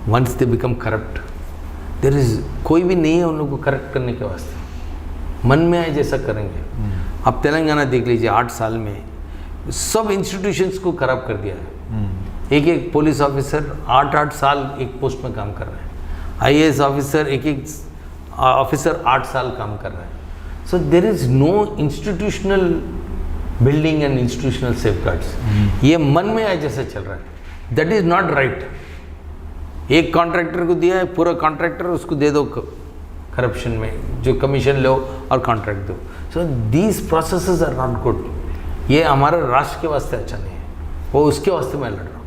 once they become corrupt, there is कोई भी नहीं है उन लोगों को करेक्ट करने के वास्ते. मन में आए जैसा करेंगे. आप तेलंगाना देख लीजिए, 8 साल में सब इंस्टीट्यूशंस को खराब कर दिया है. एक पुलिस ऑफिसर 8 साल एक पोस्ट में काम कर रहे हैं. IAS ऑफिसर एक ऑफिसर 8 साल काम कर रहा है. So there is no institutional building and institutional safeguards. ये मन में आए जैसे चल रहा है. That is not right. एक कॉन्ट्रैक्टर को दिया है, पूरा कॉन्ट्रैक्टर उसको दे दो करप्शन में, जो कमीशन लो और कॉन्ट्रैक्ट दो. So these processes are not good. ये हमारे राष्ट्र के वास्ते अच्छा नहीं है, वो उसके वास्ते मैं लड़ रहा हूँ.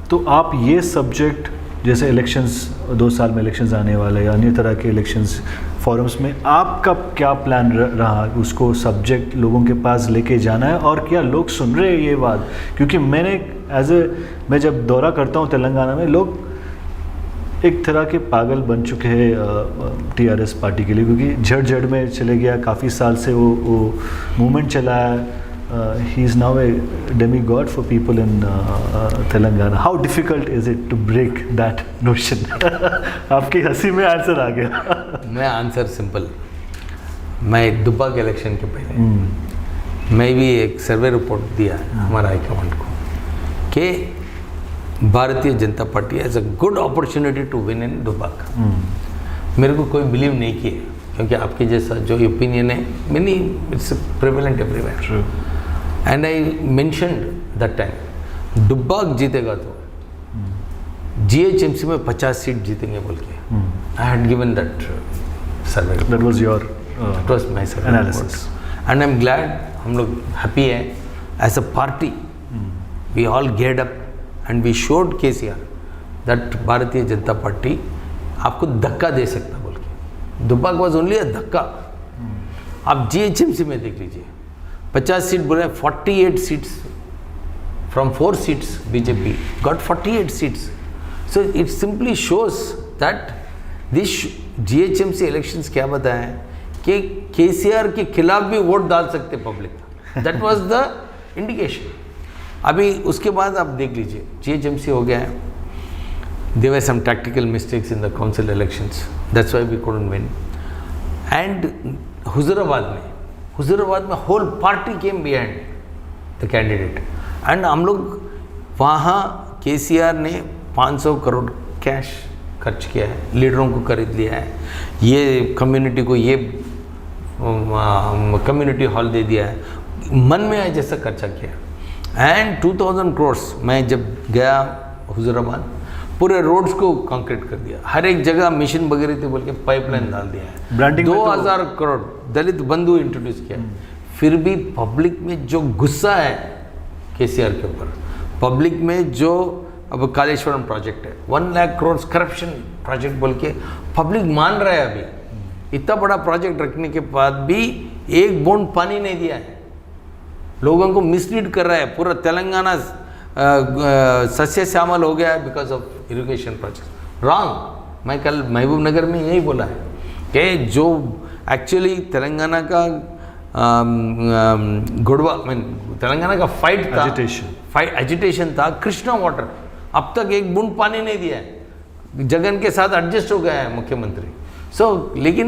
तो आप ये सब्जेक्ट, जैसे इलेक्शंस 2 साल में इलेक्शंस आने वाले या अन्य तरह के इलेक्शंस फोरम्स में, आपका क्या प्लान रहा उसको सब्जेक्ट लोगों के पास लेके जाना है, और क्या लोग सुन रहे हैं ये बात? क्योंकि मैं जब दौरा करता हूँ तेलंगाना में, लोग एक तरह के पागल बन चुके हैं TRS पार्टी के लिए, क्योंकि झड़ में चले गया, काफ़ी साल से वो मूवमेंट चला है. He is now a demigod for people in Telangana. How difficult is it to break that notion? आपकी हंसी में आंसर आ गया. मैं आंसर सिंपल. मैं दुब्बा के इलेक्शन के पहले मैं भी एक सर्वे रिपोर्ट दिया हमारा हाईकमांड को कि Bharatiya Janata party has a good opportunity to win in Dubbak. मेरे को कोई बिलीव नहीं किया, क्योंकि आपके जैसा जो ओपिनियन है, मैंने it's prevalent everywhere. And I mentioned that time, Dubbak जीतेगा तो GHMC में 50 सीट जीतेंगे बोल के. I had given that survey. That was your That was my survey analysis. report. And I'm glad हम लोग हैप्पी हैं. As a party we all get up and we showed KCR that Bharatiya Janata party आपको धक्का दे सकता बोल के. Dubbak was only अ धक्का. आप GHMC में देख लीजिए, 50 सीट बोले, 48 seats from 4 seats BJP got 48 seats. So it simply shows that this GHMC elections क्या बताएं कि KCR के खिलाफ भी वोट डाल सकते public. That was the indication. अभी उसके बाद आप देख लीजिए, GHMC हो गया है. There were some tactical mistakes in the council elections. That's why we couldn't win. And Huzurabad में whole party came behind the candidate. And हम लोग वहाँ KCR ने 500 करोड़ कैश खर्च किया है, लीडरों को खरीद लिया है, ये कम्युनिटी को ये कम्युनिटी हॉल दे दिया है, मन में आए जैसा खर्चा किया. एंड 2000 करोड़ मैं जब गया हुजूराबाद, पूरे रोड्स को कंक्रीट कर दिया, हर एक जगह मिशन वगैरह थे बोल के पाइपलाइन डाल दिया है. ब्रांडिंग 2000 करोड़ दलित बंधु इंट्रोड्यूस किया. फिर भी पब्लिक में जो गुस्सा है KCR के ऊपर, पब्लिक में जो अब कालेश्वरम प्रोजेक्ट है 1 लाख करोड़ करप्शन प्रोजेक्ट बोल के पब्लिक मान रहा है. अभी इतना बड़ा प्रोजेक्ट रखने के बाद भी एक बूंद पानी नहीं दिया है, लोगों को मिसलीड कर रहा है। पूरा तेलंगाना सस्य श्यामल हो गया है because of irrigation project. Wrong. मैं कल महबूब नगर में यही बोला है कि जो एक्चुअली तेलंगाना का गुड़वा मीन तेलंगाना का फाइट था, एजिटेशन था कृष्णा वाटर, अब तक एक बूंद पानी नहीं दिया है। जगन के साथ एडजस्ट हो गया है मुख्यमंत्री। लेकिन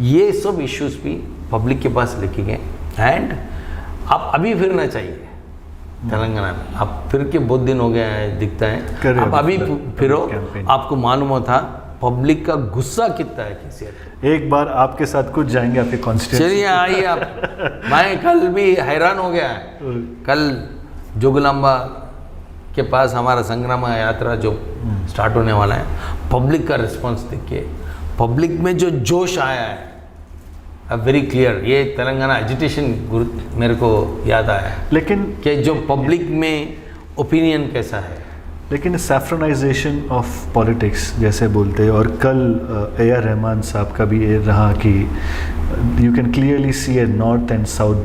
ये सब इश्यूज भी पब्लिक के पास लेके गए एंड आप अभी फिरना चाहिए तेलंगाना में। आप फिर के बहुत दिन हो गया है, दिखता है। आप अभी फिरो, आपको मालूम होता पब्लिक का गुस्सा कितना है केसीआर। एक बार आपके साथ कुछ जाएंगे आपके कॉन्स्टिट्यूएंसी। चलिए आइए आप। मैं कल भी हैरान हो गया है। कल जोगलांबा के पास हमारा संग्राम यात्रा जो स्टार्ट होने वाला है, पब्लिक का रिस्पांस देखिए, पब्लिक में जो जोश आया है, वेरी क्लियर। ये तेलंगाना एजिटेशन मेरे को याद आया है, लेकिन कि जो पब्लिक में ओपिनियन कैसा है। लेकिन सैफ्रनाइजेशन ऑफ पॉलिटिक्स जैसे बोलते हैं, और कल ए आर रहमान साहब का भी ये रहा कि you can clearly see a north and south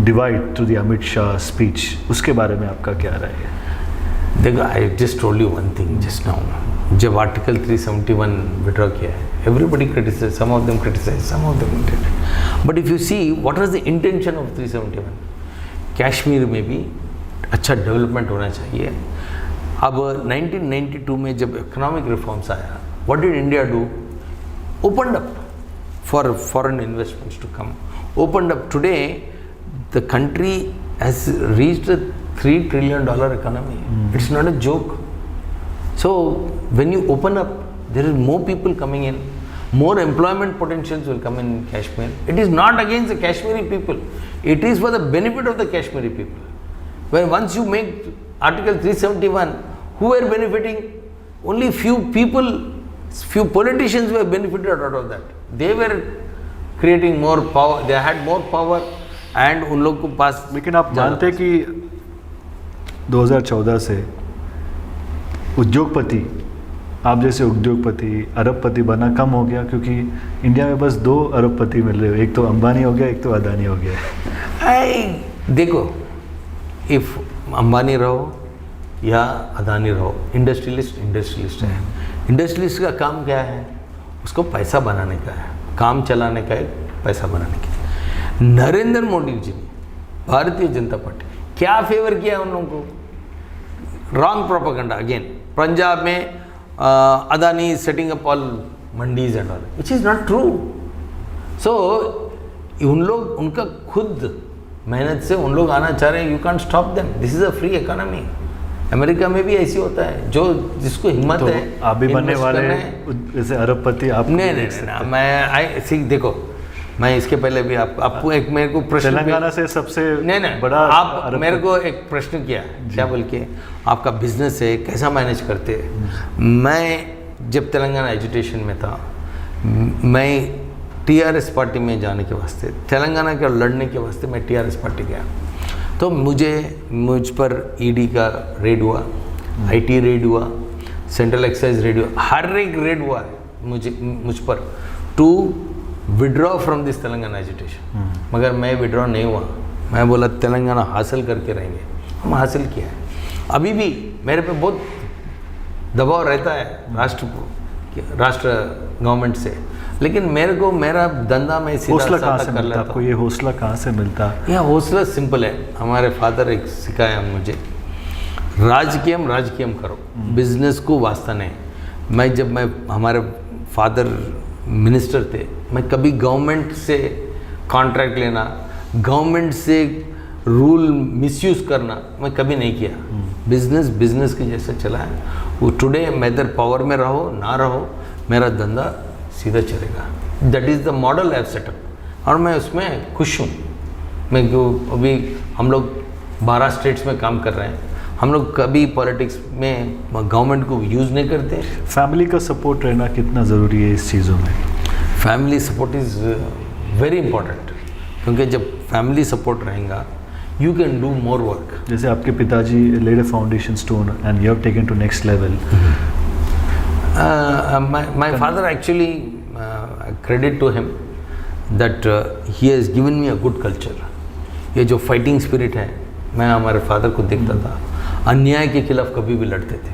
divide through the Amit Shah speech, उसके बारे में आपका क्या राय है? देखो, I just told you one thing just now. जब आर्टिकल 371 विड्रॉ किया है, everybody criticise, some of them criticise, some of them did. But if you see what was the intention of 371, Kashmir में भी अच्छा डेवलपमेंट होना चाहिए। अब 1992 में जब इकोनॉमिक रिफॉर्म्स आया, what did India do? Opened up for foreign investments to come, opened up. Today the country has reached a $3 trillion economy. It's not a joke. So when you open up, there is more people coming in, more employment potentials will come in Kashmir. It is not against the Kashmiri people, it is for the benefit of the Kashmiri people. When once you make Article 371, who are benefiting? Only few people, few politicians were benefited out of that. They were creating more power, they had more power and उन लोग को पास। लेकिन आप जानते कि 2014 से उद्योगपति, आप जैसे उद्योगपति अरबपति बना कम हो गया, क्योंकि इंडिया में बस 2 अरबपति मिल रहे हो, एक तो अंबानी हो गया, एक तो अदानी हो गया। देखो, इफ अंबानी रहो या अदानी रहो, इंडस्ट्रियलिस्ट है। इंडस्ट्रियलिस्ट का काम क्या है? उसको पैसा बनाने का है, काम चलाने का है, पैसा बनाने का है। नरेंद्र मोदी जी ने, भारतीय जनता पार्टी क्या फेवर किया उन लोगों को? Wrong propaganda again. पंजाब में Adani setting up all mandis and all, which is not true. So उन लोग, उनका खुद मेहनत से उन लोग आना चाह रहे हैं, you can't stop them. This is a free economy. America में भी ऐसी होता है, जो जिसको हिम्मत है। आप भी बनने वाले जैसे अरबपति आप? नहीं, मैं देखो, मैं इसके पहले भी आपको एक मेरे को प्रश्न, तेलंगाना से सबसे नहीं बड़ा आप मेरे को एक प्रश्न किया, क्या बोल के, आपका बिजनेस है, कैसा मैनेज करते हैं? मैं जब तेलंगाना एजुटेशन में था, मैं टीआरएस पार्टी में जाने के वास्ते, तेलंगाना के लड़ने के वास्ते मैं टीआरएस पार्टी गया। तो मुझ पर ईडी का रेड हुआ, आईटी रेड हुआ, सेंट्रल एक्साइज रेड हुआ, हर एक रेड हुआ है मुझ पर to withdraw from this Telangana agitation. मगर मैं विड्रॉ नहीं हुआ। मैं बोला तेलंगाना हासिल करके रहेंगे। हम हासिल किया है। अभी भी मेरे पे बहुत दबाव रहता है राष्ट्र गवर्नमेंट से, लेकिन मेरे को मेरा धंधा में सीधा साधा कर लेता हूँ। आपको ये हौसला कहाँ से मिलता? यह हौसला सिंपल है, हमारे फादर एक सिखाया मुझे, राजकीयम करो, बिजनेस को वास्ता नहीं। जब हमारे फादर मिनिस्टर थे, मैं कभी गवर्नमेंट से कॉन्ट्रैक्ट लेना, गवर्नमेंट से रूल मिसयूज़ करना मैं कभी नहीं किया। बिजनेस के जैसे चला है वो। टुडे मेदर पावर में रहो ना रहो, मेरा धंधा सीधा चलेगा। That is the model I have setup, और मैं उसमें खुश हूँ। मैं जो अभी हम लोग 12 स्टेट्स में काम कर रहे हैं, हम लोग कभी पॉलिटिक्स में गवर्नमेंट को यूज़ नहीं करते। फैमिली का सपोर्ट रहना कितना ज़रूरी है इस चीज़ों में? Family support is very important, क्योंकि जब फैमिली सपोर्ट रहेगा you can do more work. जैसे आपके पिताजी led a foundation stone and you have taken to next level. My father actually credit to him, that he has given me a good culture. ये जो fighting spirit है, मैं हमारे father को देखता था, अन्याय के खिलाफ कभी भी लड़ते थे,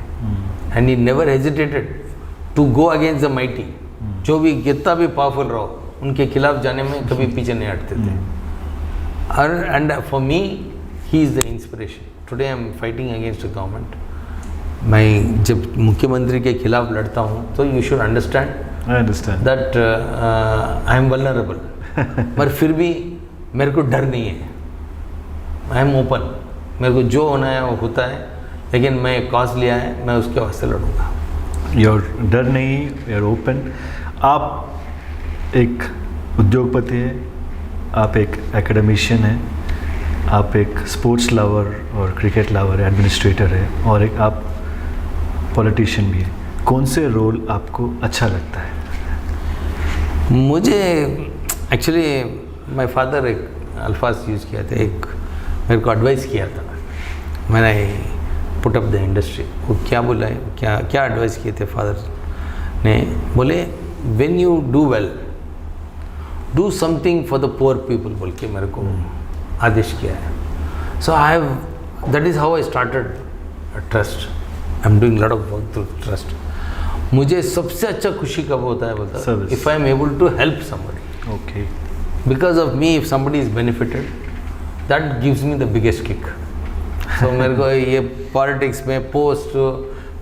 and he never hesitated to go against the mighty. जो भी कितना भी पावरफुल रहो, उनके खिलाफ जाने में कभी पीछे नहीं हटते थे. And for me he is the inspiration. Today I am fighting against the government. मैं जब मुख्यमंत्री के खिलाफ लड़ता हूँ तो you should understand that I am vulnerable. पर फिर भी मेरे को डर नहीं है. I am open. मेरे को जो होना है वो होता है, लेकिन मैं कॉज लिया है, मैं उसके वास्ते लड़ूंगा. योर डर नहीं, योर ओपन. आप एक उद्योगपति हैं, आप एक एकेडमिशियन हैं, आप एक स्पोर्ट्स लवर और क्रिकेट लवर, एडमिनिस्ट्रेटर है, और एक आप पॉलिटिशियन भी है. कौन से रोल आपको अच्छा लगता है? मुझे एक्चुअली माय फादर एक अल्फाज यूज़ किया था, एक मेरे को एडवाइस किया था. मैंने पुट अप द इंडस्ट्री. वो क्या बोला है, क्या एडवाइस किए थे फादर ने? बोले when you do well do something for the poor people बोल के मेरे को आदेश किया है. So I have, that is how I started trust. I am doing lot of work through trust. मुझे सबसे अच्छा खुशी कब होता है बोलता है, if I am able to help somebody. Okay. Because of me if somebody is benefited, that gives me the biggest kick. So मेरे को ये पॉलिटिक्स में, पोस्ट,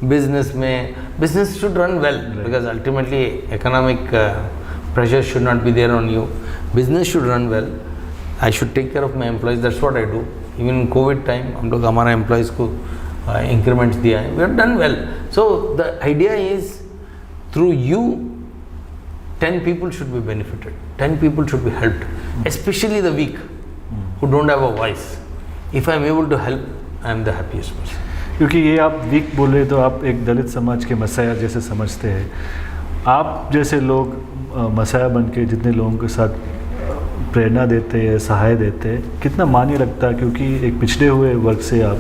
बिजनेस में, business should run well because ultimately economic pressure should not be there on you. Business should run well. I should take care of my employees. That's what I do. Even in Covid time हम लोग हमारा employees को increments दिया है. We have done well. So the idea is through you 10 people should be benefited, 10 people should be helped, especially the weak who don't have a voice. If I am able to help, I am the happiest person. क्योंकि ये आप week बोल रहे तो आप एक दलित समाज के मसाया जैसे समझते हैं. आप जैसे लोग मसाया बन के जितने लोगों के साथ प्रेरणा देते हैं, सहाय देते हैं, कितना मायने रखता है. क्योंकि एक पिछड़े हुए वर्ग से आप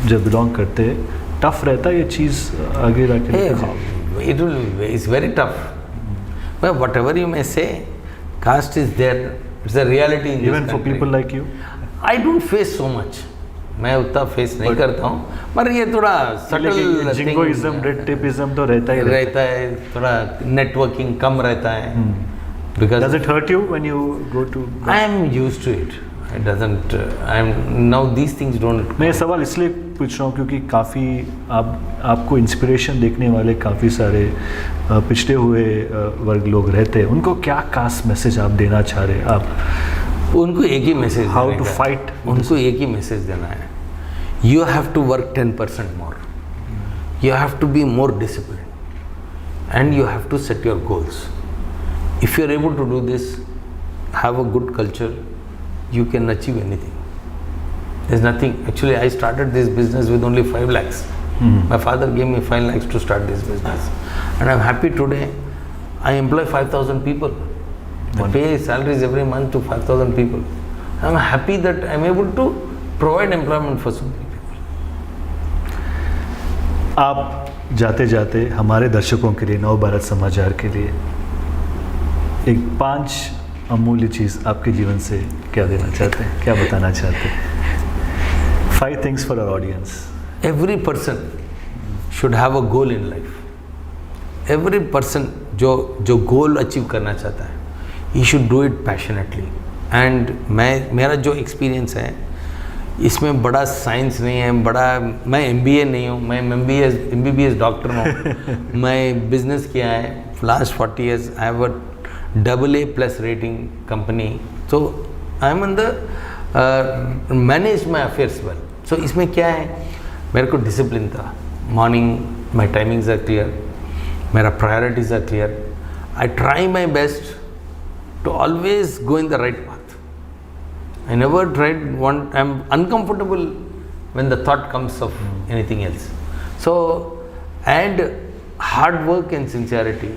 जब बिलोंग करते हैं, टफ रहता है ये चीज़ आगे रखे. It's very tough. Well, whatever you may say, caste is there. It's a reality in Even this for country. people like you? I don't face so much. मैं उतना फेस नहीं करता हूँ, पर ये थोड़ा सटल जिंगोइज्म, रेड टेपिज्म तो रहता है. थोड़ा नेटवर्किंग कम रहता है. Because does it hurt you when you go to? I am used to it. It doesn't. Now these things don't. मैं ये सवाल इसलिए पूछ रहा हूँ क्योंकि काफ़ी आपको इंस्पिरेशन देखने वाले काफ़ी सारे पिछड़े हुए वर्ग लोग रहते हैं. उनको क्या कास्ट मैसेज आप देना चाह रहे हैं? आप उनको एक ही मैसेज, हाउ टू फाइट, उनको एक ही मैसेज देना है. You have to work 10% more. You have to be more discipline and you have to set your goals. If you are able to do this, have a good culture, you can achieve anything. There's nothing. Actually, I started this business with only 5 lakhs. My father gave me 5 lakhs to start this business. And I'm happy today. I employ 5,000 people. I pay salaries every month to 5,000 people. I'm happy that I'm able to provide employment for so many people. आप जाते जाते हमारे दर्शकों के लिए, नव भारत समाचार के लिए एक 5 अमूल्य चीज़ आपके जीवन से क्या देना चाहते हैं, क्या बताना चाहते हैं? 5 things for our audience. Every person should have a goal in life. Every person जो गोल अचीव करना चाहता है, he should do it passionately. And मेरा जो एक्सपीरियंस है इसमें बड़ा साइंस नहीं है, मैं MBA नहीं हूँ, मैं MBBS डॉक्टर हूँ. मैं बिजनेस किया है last 40 years. I have a AA+ rating company. So I am on the manage my affairs well. So इसमें क्या है, मेरे को डिसिप्लिन था. Morning my timings are clear, मेरा priorities are clear. I try my best to always go in the right path. I never tried one. I am uncomfortable when the thought comes of anything else. So and hard work and sincerity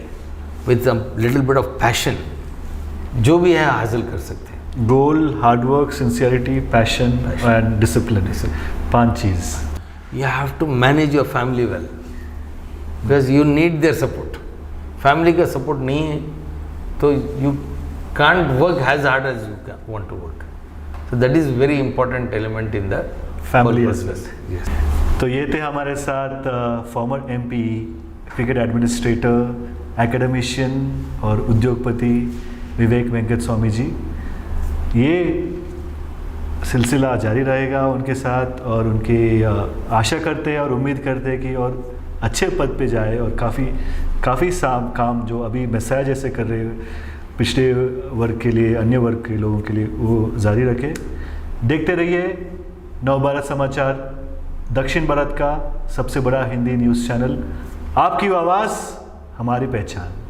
with a little bit of passion, जो भी है हासिल कर सकते हैं. Goal, hard work, sincerity, passion and discipline. 5 चीज़. You have to manage your family well because you need their support. Family का support नहीं है तो can't work as hard as you want to work. So that is very important element in the Family whole as well. process. Yes. तो ये थे हमारे साथ farmer MP, cricket administrator, academician और उद्योगपति विवेक वेंकट स्वामी जी। ये सिलसिला जारी रहेगा उनके साथ और उनकी आशा करते हैं और उम्मीद करते हैं कि और अच्छे पद पे जाए और काफ़ी काम जो अभी मैसाया जैसे कर रहे पिछड़े वर्ग के लिए, अन्य वर्ग के लोगों के लिए, वो जारी रखे। देखते रहिए नवभारत समाचार, दक्षिण भारत का सबसे बड़ा हिंदी न्यूज़ चैनल। आपकी आवाज़ हमारी पहचान।